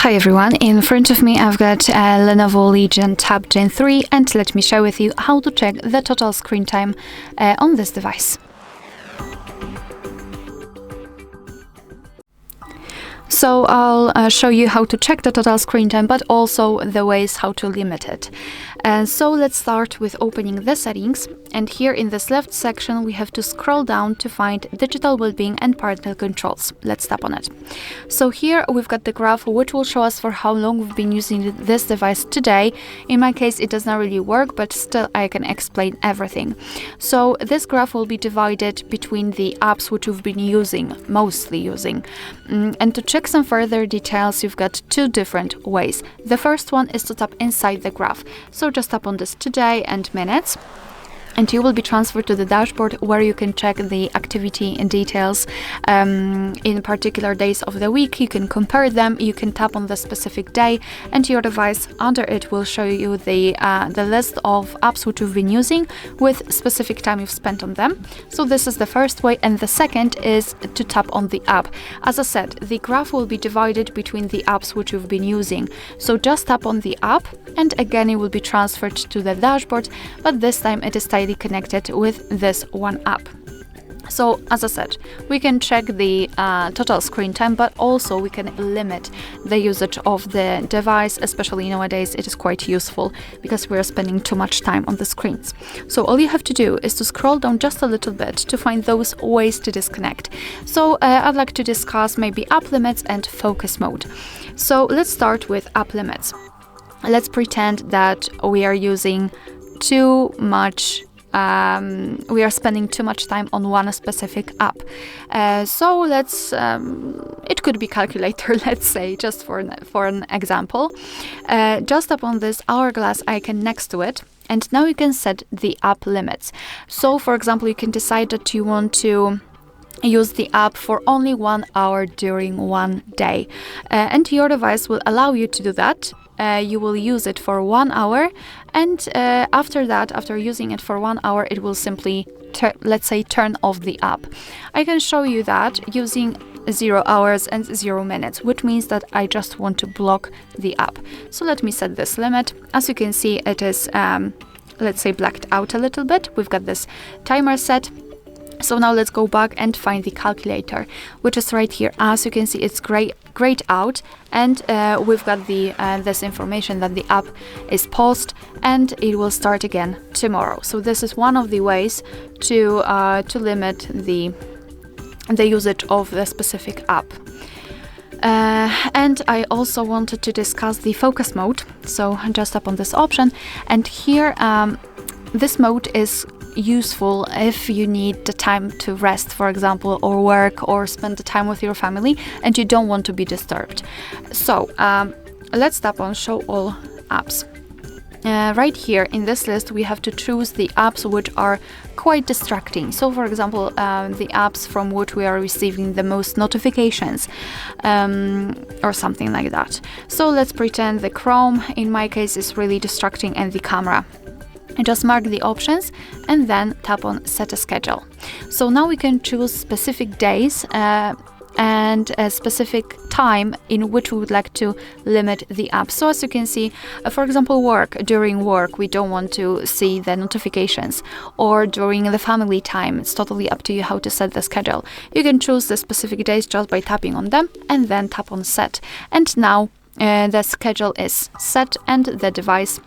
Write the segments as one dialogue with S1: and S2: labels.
S1: Hi everyone, in front of me I've got a LENOVO Legion Tab Gen 3 and let me share with you how to check the total screen time on this device. So I'll show you how to check the total screen time, but also the ways how to limit it. So let's start with opening the settings, and here in this left section we have to scroll down to find Digital Wellbeing and Parental Controls. Let's tap on it. So here we've got the graph which will show us for how long we've been using this device today. In my case it does not really work, but still I can explain everything. So this graph will be divided between the apps which we've been mostly using. And to check some further details, you've got two different ways. The first one is to tap inside the graph. So just tap on this today and minutes, and you will be transferred to the dashboard where you can check the activity and details in particular days of the week. You can compare them, you can tap on the specific day, and your device under it will show you the list of apps which you've been using with specific time you've spent on them. So this is the first way, and the second is to tap on the app. As I said, the graph will be divided between the apps which you've been using. So just tap on the app, and again it will be transferred to the dashboard, but this time it is tightly connected with this one app. So as I said, we can check the total screen time, but also we can limit the usage of the device. Especially nowadays it is quite useful because we are spending too much time on the screens. So all you have to do is to scroll down just a little bit to find those ways to disconnect. So I'd like to discuss maybe app limits and focus mode. So let's start with app limits. Let's pretend that we are using too much we are spending too much time on one specific app. So let's it could be calculator, let's say, just for an example. Just tap on this hourglass icon next to it, and now you can set the app limits. So for example, you can decide that you want to use the app for only 1 hour during one day, and your device will allow you to do that. You will use it for 1 hour, and after that, after using it for 1 hour, it will simply, let's say, turn off the app. I can show you that using 0 hours and 0 minutes, which means that I just want to block the app. So let me set this limit. As you can see, it is, let's say, blacked out a little bit. We've got this timer set. So now let's go back and find the calculator, which is right here. As you can see, it's grayed out, and we've got the this information that the app is paused and it will start again tomorrow. So this is one of the ways to limit the usage of the specific app. And I also wanted to discuss the focus mode. So just tap on this option, and here this mode is useful if you need the time to rest, for example, or work, or spend the time with your family and you don't want to be disturbed. So let's tap on show all apps. Right here in this list we have to choose the apps which are quite distracting. So for example, the apps from which we are receiving the most notifications, or something like that. So let's pretend the Chrome in my case is really distracting, and the camera. Just mark the options and then tap on set a schedule. So now we can choose specific days and a specific time in which we would like to limit the app. So as you can see, for example, during work we don't want to see the notifications, or during the family time. It's totally up to you how to set the schedule. You can choose the specific days just by tapping on them and then tap on set, and now the schedule is set, and the device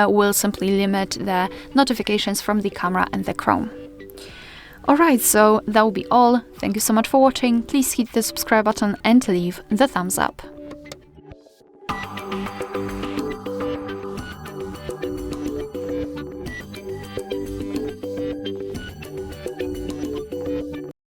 S1: will simply limit the notifications from the camera and the Chrome. Alright, so that will be all. Thank you so much for watching. Please hit the subscribe button and leave the thumbs up.